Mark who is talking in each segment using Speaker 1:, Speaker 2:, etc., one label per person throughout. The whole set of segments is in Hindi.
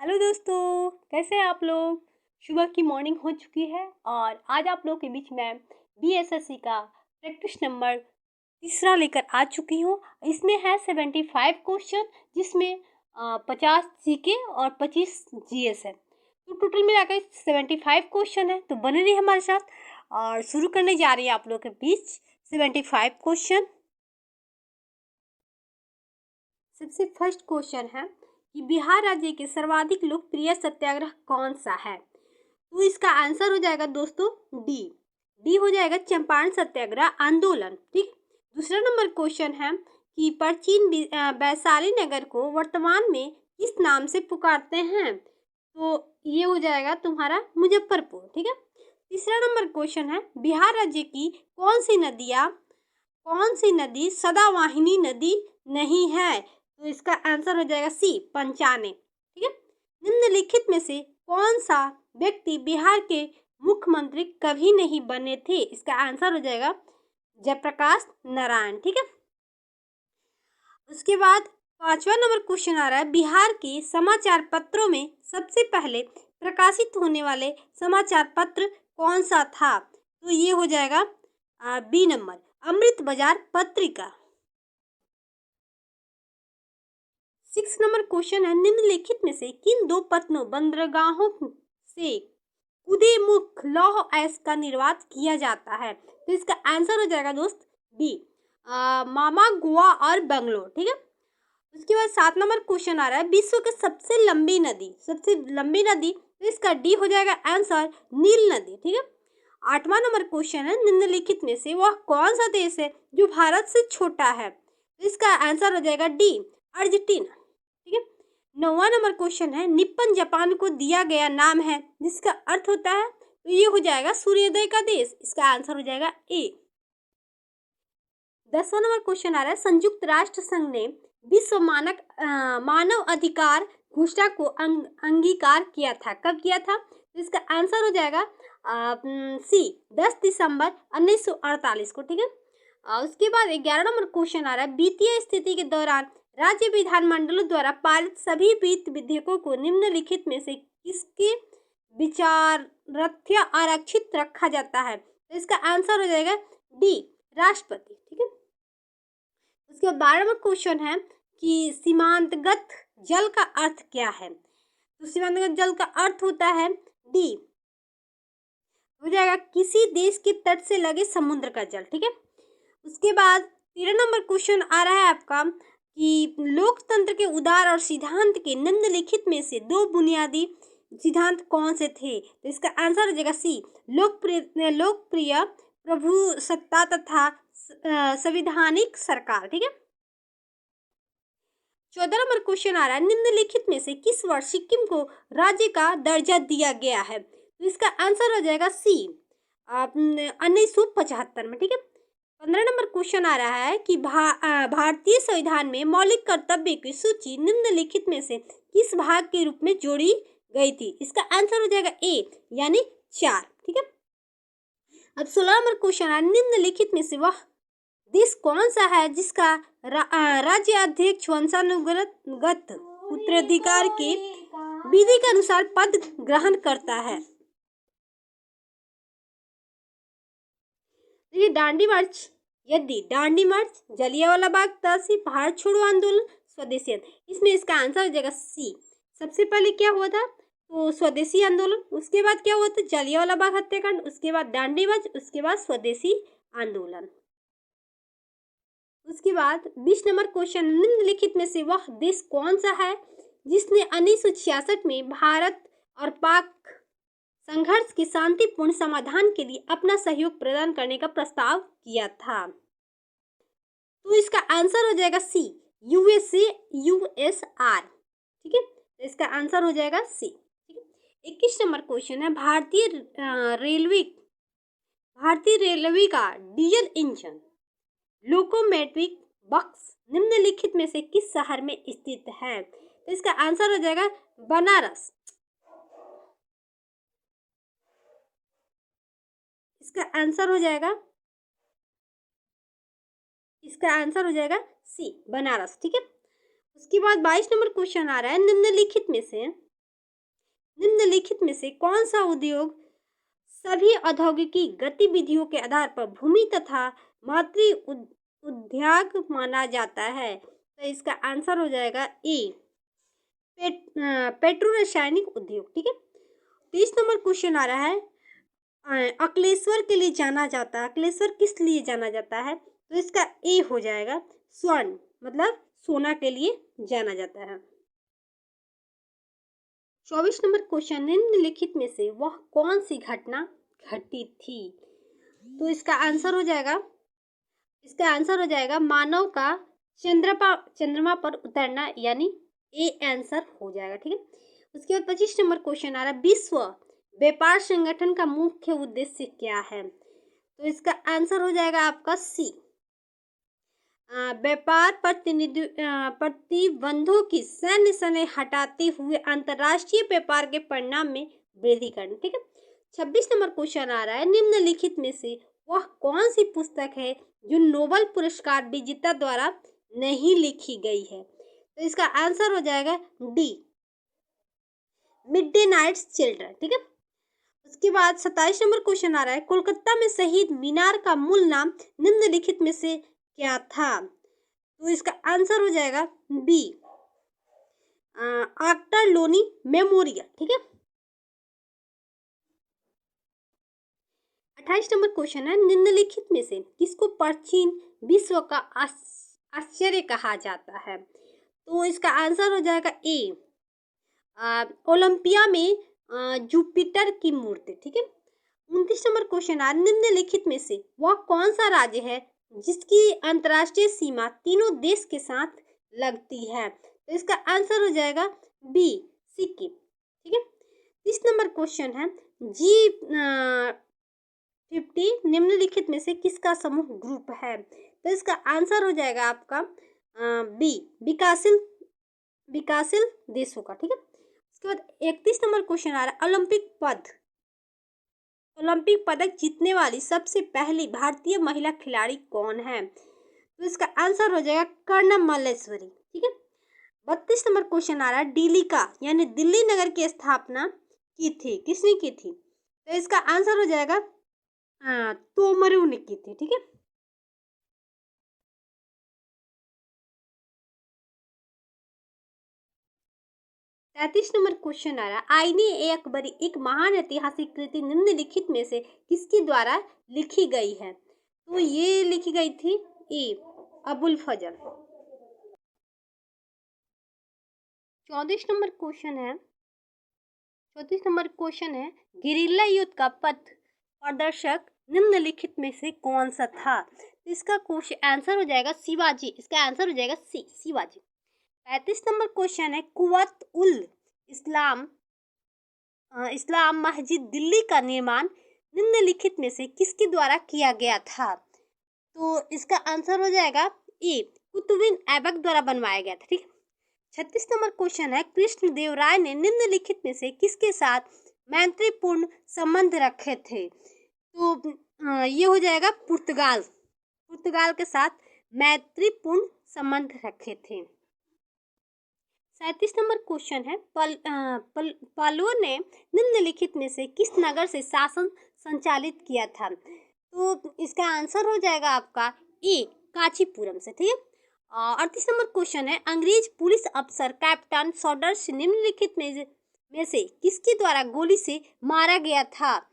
Speaker 1: हेलो दोस्तों, कैसे हैं आप लोग। सुबह की मॉर्निंग हो चुकी है और आज आप लोग के बीच में बीएसएससी का प्रैक्टिस नंबर तीसरा लेकर आ चुकी हूँ। इसमें है 75 क्वेश्चन, जिसमें 50 जीके और 25 जीएस है। तो टोटल मिलाकर 75 क्वेश्चन है। तो बने रहिए हमारे साथ और शुरू करने जा रही है आप लोग के बीच 75 क्वेश्चन। सबसे फर्स्ट क्वेश्चन है कि बिहार राज्य के सर्वाधिक लोकप्रिय सत्याग्रह कौन सा है। तो इसका आंसर हो जाएगा दोस्तों डी। डी हो जाएगा चंपारण सत्याग्रह आंदोलन। ठीक। दूसरा नंबर क्वेश्चन है कि प्राचीन वैशाली नगर को वर्तमान में किस नाम से पुकारते हैं। तो ये हो जाएगा तुम्हारा मुजफ्फरपुर। ठीक है। तीसरा नंबर क्वेश्चन है बिहार राज्य की कौन सी नदी सदावाहिनी नदी नहीं है। तो इसका आंसर हो जाएगा सी पंचाने। ठीक है। निम्नलिखित में से कौन सा व्यक्ति बिहार के मुख्यमंत्री कभी नहीं बने थे। इसका आंसर हो जाएगा जयप्रकाश नारायण। ठीक है। उसके बाद पांचवा नंबर क्वेश्चन आ रहा है बिहार के समाचार पत्रों में सबसे पहले प्रकाशित होने वाले समाचार पत्र कौन सा था। तो ये हो जाएगा बी नंबर अमृत बाजार पत्रिका। 6 नंबर क्वेश्चन है निम्नलिखित में से किन दो पत्नों बंदरगाहों से कुदेमुख लौह अयस्क का निर्वात किया जाता है। तो इसका आंसर हो जाएगा दोस्त बी मामा गोवा और बेंगलोर। ठीक है। उसके बाद 7 नंबर क्वेश्चन आ रहा है विश्व की सबसे लंबी नदी। तो इसका डी हो जाएगा आंसर नील नदी। ठीक है। 8वां नंबर क्वेश्चन है निम्नलिखित में से वह कौन सा देश है जो भारत से छोटा है। तो इसका आंसर हो जाएगा डी अर्जेंटीना। ठीक है। 9वां नंबर क्वेश्चन है निप्पन जापान को दिया गया नाम है जिसका अर्थ होता है। तो ये हो जाएगा सूर्योदय का देश। इसका आंसर हो जाएगा ए। 10वां नंबर क्वेश्चन आ रहा है संयुक्त राष्ट्र संघ ने विश्व मानव अधिकार घोषणा को अंगीकार किया था। कब किया था। तो इसका आंसर हो जाएगा सी 10 दिसंबर 1948 को। ठीक है। उसके बाद 11 नंबर क्वेश्चन आ रहा है वित्तीय स्थिति के दौरान राज्य विधानमंडलों द्वारा पारित सभी वित्त विधेयकों को निम्नलिखित में से किसके विचारार्थ आरक्षित रखा जाता है। तो इसका आंसर हो जाएगा डी राष्ट्रपति। ठीक है। उसके बाद 12 नंबर क्वेश्चन है कि सीमांतगत जल का अर्थ क्या है। तो सीमांतगत जल का अर्थ होता है डी हो जाएगा किसी देश के तट से लगे समुद्र का जल। ठीक है। उसके बाद 13 नंबर क्वेश्चन आ रहा है आपका कि लोकतंत्र के उदार और सिद्धांत के निम्नलिखित में से दो बुनियादी सिद्धांत कौन से थे। तो इसका आंसर हो जाएगा सी लोकप्रिय प्रभुसत्ता तथा संवैधानिक सरकार। ठीक है। 14 नंबर क्वेश्चन आ रहा है निम्नलिखित में से किस वर्ष सिक्किम को राज्य का दर्जा दिया गया है। तो इसका आंसर हो जाएगा सी 1975 में। ठीक है। 15 नंबर क्वेश्चन आ रहा है कि भारतीय संविधान में मौलिक कर्तव्य की सूची निम्नलिखित में से किस भाग के रूप में जोड़ी गई थी। इसका आंसर हो जाएगा ए यानी 4। ठीक है। अब 16 नंबर क्वेश्चन है निम्नलिखित में से वह देश कौन सा है जिसका राज्य अध्यक्ष वंशानुगत उत्तराधिकार के विधि के अनुसार पद ग्रहण करता है। ये दांडी मार्च जलियांवाला बाग तहसील भारत छोड़ो आंदोलन स्वदेशी इसमें इसका आंसर हो जाएगा सी। सबसे पहले क्या हुआ था तो स्वदेशी आंदोलन, उसके बाद क्या हुआ था जलियांवाला बाग हत्याकांड, उसके बाद दांडी मार्च, उसके बाद स्वदेशी आंदोलन। उसके बाद 20 नंबर क्वेश्चन निम्नलिखित में से वह देश कौन सा है जिसने 1966 में भारत और पाक संघर्ष के शांतिपूर्ण समाधान के लिए अपना सहयोग प्रदान करने का प्रस्ताव किया था। तो इसका आंसर हो जाएगा सी यूएसआर। ठीक है। तो इसका आंसर हो जाएगा सी। ठीक है। 21 नंबर क्वेश्चन है भारतीय रेलवे का डीजल इंजन लोकोमोटिव बक्स निम्नलिखित में से किस शहर में स्थित है। तो इसका आंसर हो जाएगा बनारस। इसका आंसर हो जाएगा सी बनारस। ठीक है। उसके बाद 22 नंबर क्वेश्चन आ रहा है निम्नलिखित में से निम्नलिखित में से कौन सा उद्योग सभी औद्योगिकी गतिविधियों के आधार पर भूमि तथा मातृ उद्योग माना जाता है? तो इसका आंसर हो जाएगा ए, पेट्रो रासायनिक उद्योग। ठीक है। 30 नंबर क्वेश्चन आ रहा है, अकलेश्वर के लिए जाना जाता है। अकलेश्वर किस लिए जाना जाता है? तो इसका ए हो जाएगा, स्वर्ण, मतलब सोना के लिए जाना जाता है। 24 नंबर क्वेश्चन, निम्नलिखित में से वह कौन सी घटना घटी थी? तो इसका आंसर हो जाएगा मानव का चंद्रमा पर उतरना, यानी ए आंसर हो जाएगा। ठीक है। उसके बाद 25 नंबर क्वेश्चन आ रहा है, विश्व व्यापार संगठन का मुख्य उद्देश्य क्या है? तो इसका आंसर हो जाएगा आपका सी, व्यापार प्रतिबंधों की सैन्य हटाते हुए अंतर्राष्ट्रीय व्यापार के परिणाम में वृद्धि करना। ठीक है। 26 नंबर क्वेश्चन आ रहा है, निम्नलिखित में से वह कौन सी पुस्तक है जो नोबेल पुरस्कार विजेता द्वारा नहीं लिखी गई है? तो इसका आंसर हो जाएगा D, mid day nights children. ठीक है। उसके बाद 27 नंबर क्वेश्चन आ रहा है, कोलकाता में शहीद मीनार का मूल नाम निम्नलिखित में से क्या था? तो इसका आंसर हो जाएगा बी, आक्टर लोनी मेमोरियल। ठीक है। 28 नंबर क्वेश्चन है, निम्नलिखित में से किसको प्राचीन विश्व का आश्चर्य कहा जाता है? तो इसका आंसर हो जाएगा ए, ओलंपिया में जुपिटर की मूर्ति। ठीक है। 29 नंबर क्वेश्चन आ, निम्नलिखित में से वह कौन सा राज्य है जिसकी अंतर्राष्ट्रीय सीमा तीनों देश के साथ लगती है? तो इसका आंसर हो जाएगा बी, सिक्किम। ठीक है। 30 नंबर क्वेश्चन है, G50 निम्नलिखित में से किसका समूह ग्रुप है? तो इसका आंसर हो जाएगा आपका बी, विकासशील देशों का। ठीक है। उसके बाद 31 नंबर क्वेश्चन आ रहा है, ओलंपिक पदक जीतने वाली सबसे पहली भारतीय महिला खिलाड़ी कौन है? तो इसका आंसर हो जाएगा कर्णम मल्लेश्वरी। ठीक है। 32 नंबर क्वेश्चन आ रहा है, डीलिका यानी दिल्ली नगर की स्थापना की थी, किसने की थी? तो इसका आंसर हो जाएगा तोमरू ने की थी। ठीक है। 33 नंबर क्वेश्चन आ रहा है, आईने ए अकबरी एक महान ऐतिहासिक कृति निम्नलिखित में से किसके द्वारा लिखी गई है? तो ये लिखी गई थी ए, अबुल फजल। 34 नंबर क्वेश्चन है 34 नंबर क्वेश्चन है, गेरिल्ला युद्ध का पथ प्रदर्शक निम्नलिखित में से कौन सा था? तो इसका क्वेश्चन आंसर हो जाएगा शिवाजी। इसका आंसर हो जाएगा सी, शिवाजी। 35 नंबर क्वेश्चन है, कुव्वत उल इस्लाम मस्जिद दिल्ली का निर्माण निम्नलिखित में से किसके द्वारा किया गया था? तो इसका आंसर हो जाएगा ए, कुतुबुद्दीन ऐबक द्वारा बनवाया गया था। ठीक। 36 नंबर क्वेश्चन है, कृष्णदेव राय ने निम्नलिखित में से किसके साथ मैत्रीपूर्ण संबंध रखे थे? तो ये हो जाएगा पुर्तगाल के साथ मैत्रीपूर्ण संबंध रखे थे। 37 नंबर क्वेश्चन है, पल्लवों ने निम्नलिखित में से किस नगर से शासन संचालित किया था? तो इसका आंसर हो जाएगा आपका ए, कांचीपुरम से। ठीक है। 38 नंबर क्वेश्चन है, अंग्रेज पुलिस अफसर कैप्टन सॉडर्स निम्नलिखित में से किसके द्वारा गोली से मारा गया था?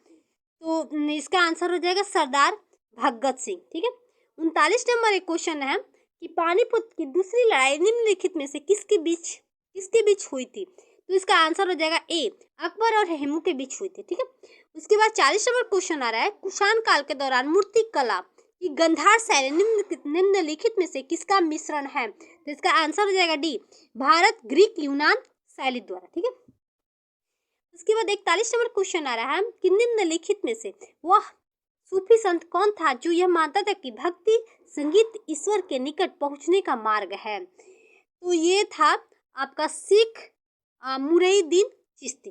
Speaker 1: तो इसका आंसर हो जाएगा सरदार भगत सिंह। ठीक है। 39 नंबर एक क्वेश्चन है कि पानीपत की दूसरी लड़ाई निम्नलिखित में से किसके बीच हुई थी? तो इसका आंसर हो जाएगा ए, अकबर और हेमू के बीच हुई थी। ठीक है। उसके बाद 40 नंबर क्वेश्चन आ रहा है, कुषाण काल के दौरान मूर्ति कला की गंधार शैली निम्नलिखित में से किसका मिश्रण है? तो इसका आंसर हो जाएगा डी, भारत ग्रीक यूनान शैली द्वारा। ठीक है। उसके बाद 41 नंबर क्वेश्चन आ रहा है कि निम्नलिखित में से वह सूफी संत कौन था जो यह मानता था कि भक्ति संगीत ईश्वर के निकट पहुंचने का मार्ग है? तो ये था आपका सिख मुईनुद्दीन चिश्ती।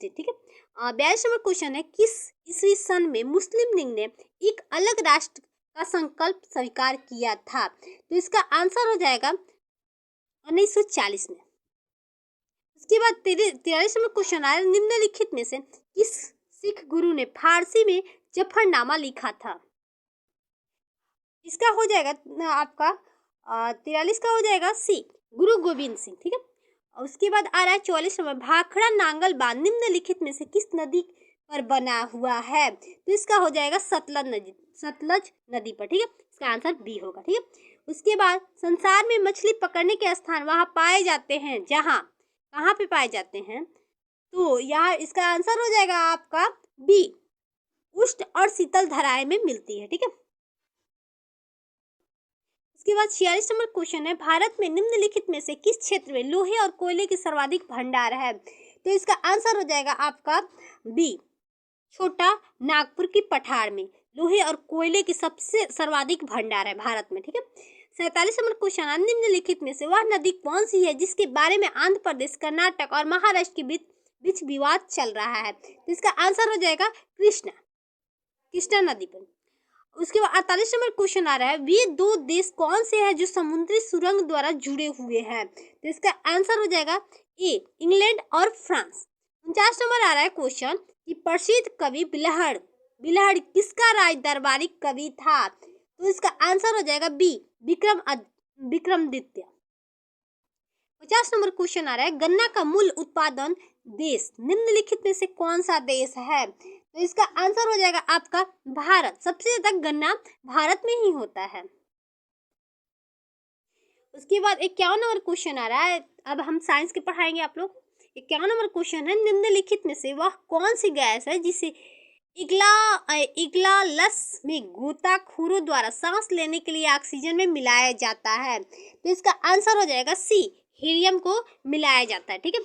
Speaker 1: ठीक है। 42 नंबर क्वेश्चन है, किस ईस्वी सन में मुस्लिम लीग ने एक अलग राष्ट्र का संकल्प स्वीकार किया था? तो इसका आंसर हो जाएगा 1940 में। उसके बाद 43 नंबर क्वेश्चन आया, निम्नलिखित में से किस सिख गुरु ने फारसी में जफरनामा लिखा था? इसका हो जाएगा आपका 43 का हो जाएगा सी, गुरु गोविंद सिंह। ठीक है, और उसके बाद आ रहा है 44 नंबर, भाखड़ा नांगल बांध निम्नलिखित में से किस नदी पर बना हुआ है? तो इसका हो जाएगा सतलज नदी पर। ठीक है, इसका आंसर बी होगा। ठीक है, उसके बाद संसार में मछली पकड़ने के स्थान वहां पाए जाते हैं जहां, कहाँ पे पाए जाते हैं? तो यहाँ इसका आंसर हो जाएगा आपका बी, उष्ण और शीतल धाराएं में मिलती है। ठीक है, उसके बाद 46 नंबर क्वेश्चन है, भारत में निम्नलिखित में से किस क्षेत्र में लोहे और कोयले के सर्वाधिक भंडार है? तो इसका आंसर हो जाएगा आपका बी, छोटा नागपुर की पठार में लोहे और कोयले की सबसे सर्वाधिक भंडार है भारत में। ठीक है, 47 नंबर क्वेश्चन है, निम्नलिखित में से वह नदी कौन सी है जिसके बारे में आंध्र प्रदेश, कर्नाटक और महाराष्ट्र के बीच विवाद चल रहा है? तो इसका आंसर हो जाएगा कृष्णा नदी पर। उसके बाद 48 नंबर क्वेश्चन आ रहा है, वे दो देश कौन से हैं जो समुद्री सुरंग द्वारा जुड़े हुए हैं? तो इसका आंसर हो जाएगा ए, इंग्लैंड और फ्रांस। 49 नंबर आ रहा है क्वेश्चन कि प्रसिद्ध कवि बिलहड़ किसका राज दरबारी कवि था? तो इसका आंसर हो जाएगा बी, विक्रमादित्य। 50 नंबर क्वेश्चन आ रहा है, गन्ना का मूल उत्पादन देश निम्नलिखित में से कौन सा देश है? तो इसका आंसर हो जाएगा आपका भारत। सबसे ज्यादा गन्ना भारत में ही होता है। उसके बाद 51 नंबर क्वेश्चन आ रहा है, अब हम साइंस के पढ़ाएंगे आप लोग। 51 नंबर क्वेश्चन है, निम्नलिखित में से वह कौन सी गैस है जिसे इगलालस में गोताखोरों द्वारा सांस लेने के लिए ऑक्सीजन में मिलाया जाता है? तो इसका आंसर हो जाएगा सी, हीलियम को मिलाया जाता है। ठीक है,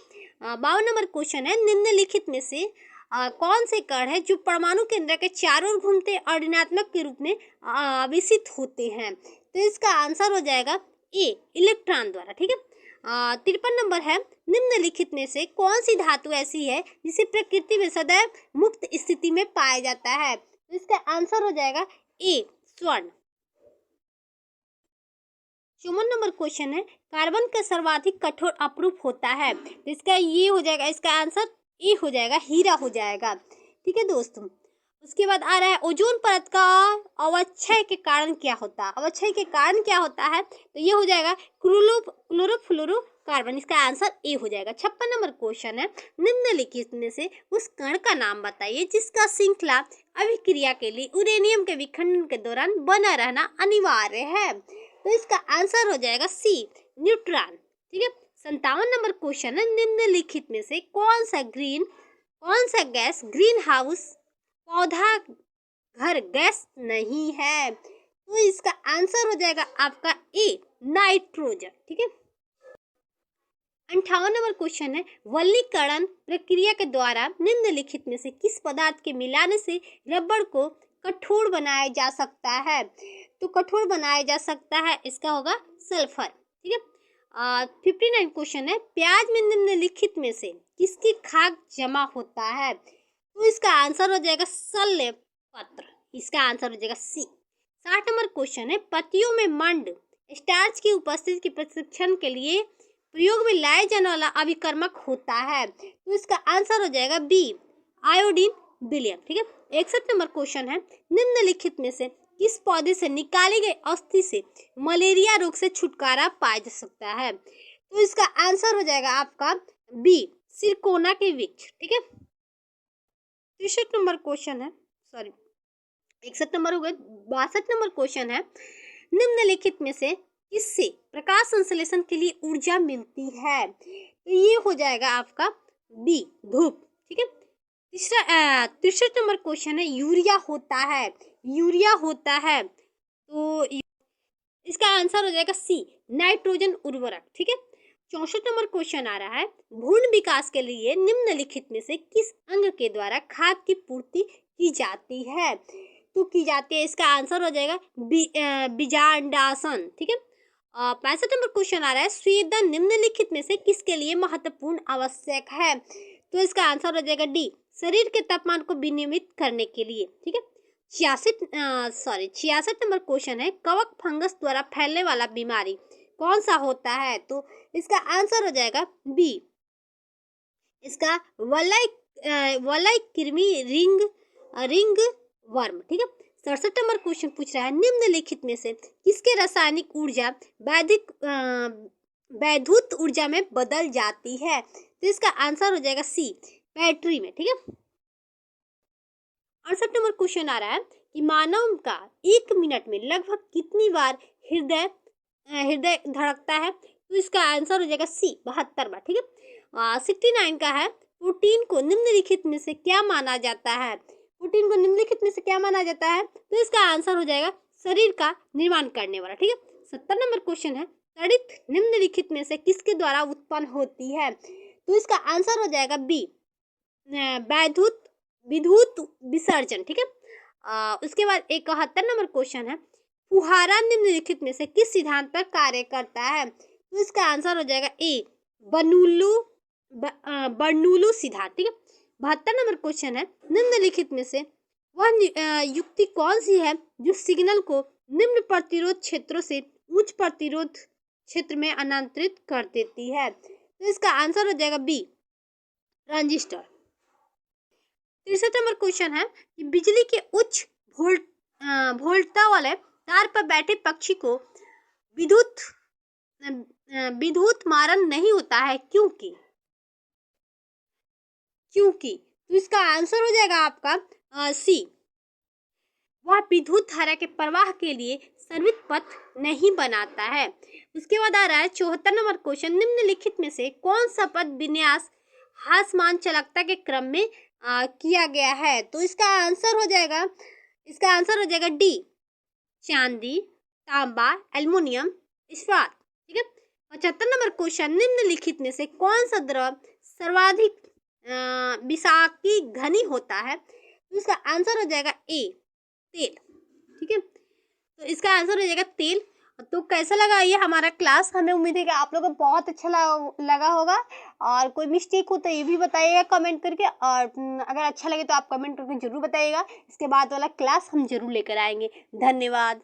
Speaker 1: 52 नंबर क्वेश्चन है, निम्नलिखित में से कौन से कण है जो परमाणु केंद्र के चारों ओर घूमते और ऋणात्मक के रूप में आवेशित होते हैं? तो इसका आंसर हो जाएगा ए, इलेक्ट्रॉन द्वारा। ठीक है, 53 नंबर है, निम्नलिखित में से कौन सी धातु ऐसी है जिसे प्रकृति में सदैव मुक्त स्थिति में पाया जाता है? तो इसका आंसर हो जाएगा ए, स्वर्ण। 54 नंबर क्वेश्चन है, कार्बन का सर्वाधिक कठोर अपरूप होता है? तो इसका ये हो जाएगा, इसका आंसर ए हो जाएगा, हीरा हो जाएगा। ठीक है दोस्तों, उसके बाद आ रहा है, ओजोन परत का अवक्षय के कारण क्या होता है? अवक्षय के कारण क्या होता है? तो ये हो जाएगा क्लोरोफ्लोरोकार्बन। इसका आंसर ए हो जाएगा। 56 नंबर क्वेश्चन है, निम्नलिखित में से उस कण का नाम बताइए जिसका श्रृंखला अभिक्रिया के लिए यूरेनियम के विखंडन के दौरान बना रहना अनिवार्य है? तो इसका आंसर हो जाएगा सी, न्यूट्रॉन। ठीक है, 57 नंबर क्वेश्चन है, निम्नलिखित में से कौन सा गैस ग्रीन हाउस पौधा घर गैस नहीं है? तो इसका आंसर हो जाएगा आपका ए, नाइट्रोजन। ठीक है, 58 नंबर क्वेश्चन है, वल्लीकरण प्रक्रिया के द्वारा निम्नलिखित में से किस पदार्थ के मिलाने से रबड़ को कठोर बनाया जा सकता है? तो कठोर बनाया जा सकता है, इसका होगा सल्फर। ठीक है, 59 क्वेश्चन है, प्याज में निम्नलिखित में से किसकी खाक जमा होता है? तो इसका आंसर हो जाएगा शल्य पत्र। इसका आंसर हो जाएगा सी। 60 नंबर क्वेश्चन है, पत्तियों में मंड स्टार्च की उपस्थिति के प्रशिक्षण के लिए प्रयोग में लाया जाने वाला अभिकर्मक होता है? तो इसका आंसर हो जाएगा बी, आयोडीन विलयन। ठीक है, 61 नंबर क्वेश्चन है, निम्नलिखित में से किस पौधे से निकाली गई अस्थि से मलेरिया रोग से छुटकारा पाया जा सकता है? तो इसका आंसर हो जाएगा आपका बी, सिरकोना के वृक्ष। ठीक है, 63 नंबर क्वेश्चन है, सॉरी 61 नंबर हो गए। 62 नंबर क्वेश्चन है, निम्नलिखित में से किससे प्रकाश संश्लेषण के लिए ऊर्जा मिलती है? तो ये हो जाएगा आपका बी, धूप। ठीक है, 63 नंबर क्वेश्चन है, यूरिया होता है तो इसका आंसर हो जाएगा सी, नाइट्रोजन उर्वरक। ठीक है, 64 नंबर क्वेश्चन आ रहा है, भ्रूण विकास के लिए निम्नलिखित में से किस अंग के द्वारा खाद की पूर्ति की जाती है? तो की जाती है, इसका आंसर हो जाएगा बीजांडासन। ठीक है, 65 नंबर क्वेश्चन आ रहा है, स्वेदन निम्नलिखित में से किसके लिए महत्वपूर्ण आवश्यक है? तो इसका आंसर हो जाएगा डी, शरीर के तापमान को विनियमित करने के लिए। ठीक है, 66 नंबर क्वेश्चन है, कवक फंगस द्वारा फैलने वाला बीमारी कौन सा होता है? तो इसका आंसर हो जाएगा बी, इसका वलय कृमि रिंग वर्म। ठीक है। 67 नंबर क्वेश्चन पूछ रहा है, निम्नलिखित में से किसके रासायनिक ऊर्जा वैद्युत ऊर्जा में बदल जाती है? तो इसका आंसर हो जाएगा सी, बैटरी में। ठीक है। 68 नंबर क्वेश्चन आ रहा है कि मानव का 1 मिनट में लगभग कितनी बार हृदय हृदय धड़कता है? तो इसका आंसर हो जाएगा सी, 72 बार। ठीक है। 69 का है, प्रोटीन को निम्नलिखित में से क्या माना जाता है? प्रोटीन को निम्नलिखित में से क्या माना जाता है? तो इसका आंसर हो जाएगा शरीर का निर्माण करने वाला। ठीक है। 70 नंबर क्वेश्चन है, तड़ित निम्नलिखित में से किसके द्वारा उत्पन्न होती है? तो इसका आंसर हो जाएगा बी, वैद्युत विद्युत विसर्जन। ठीक है। उसके बाद 71 नंबर क्वेश्चन है, फुहारा निम्नलिखित में से किस सिद्धांत पर कार्य करता है? तो इसका आंसर हो जाएगा ए, बर्नूली सिद्धांत। ठीक है। 72 नंबर क्वेश्चन है, निम्नलिखित में से वह युक्ति कौन सी है जो सिग्नल को निम्न प्रतिरोध क्षेत्रों से उच्च प्रतिरोध क्षेत्र में स्थानांतरित कर देती है? तो इसका आंसर हो जाएगा बी, ट्रांजिस्टर। 63 नंबर क्वेश्चन है कि बिजली के उच्च वोल्टता वाले तार पर बैठे पक्षी को विद्युत मारन नहीं होता है, क्योंकि तो इसका आंसर हो जाएगा आपका सी, वह विद्युत धारा के प्रवाह के लिए सर्वित पथ नहीं बनाता है। उसके बाद आ रहा है 74 नंबर क्वेश्चन, निम्नलिखित में से कौन सा पद विन्यास हासमान चालकता के क्रम में किया गया है? तो इसका आंसर हो जाएगा डी, चांदी, तांबा, एल्युमिनियम, इस्पात। ठीक है। 75 नंबर क्वेश्चन, निम्नलिखित में से कौन सा द्रव सर्वाधिक विषाक्ती घनी होता है? तो इसका आंसर हो जाएगा ए, तेल। ठीक है। तो इसका आंसर हो जाएगा तेल। तो कैसा लगा ये हमारा क्लास? हमें उम्मीद है कि आप लोगों को बहुत अच्छा लगा होगा, और कोई मिस्टेक हो तो ये भी बताइएगा कमेंट करके, और अगर अच्छा लगे तो आप कमेंट करके जरूर बताइएगा। इसके बाद वाला क्लास हम जरूर लेकर आएंगे। धन्यवाद।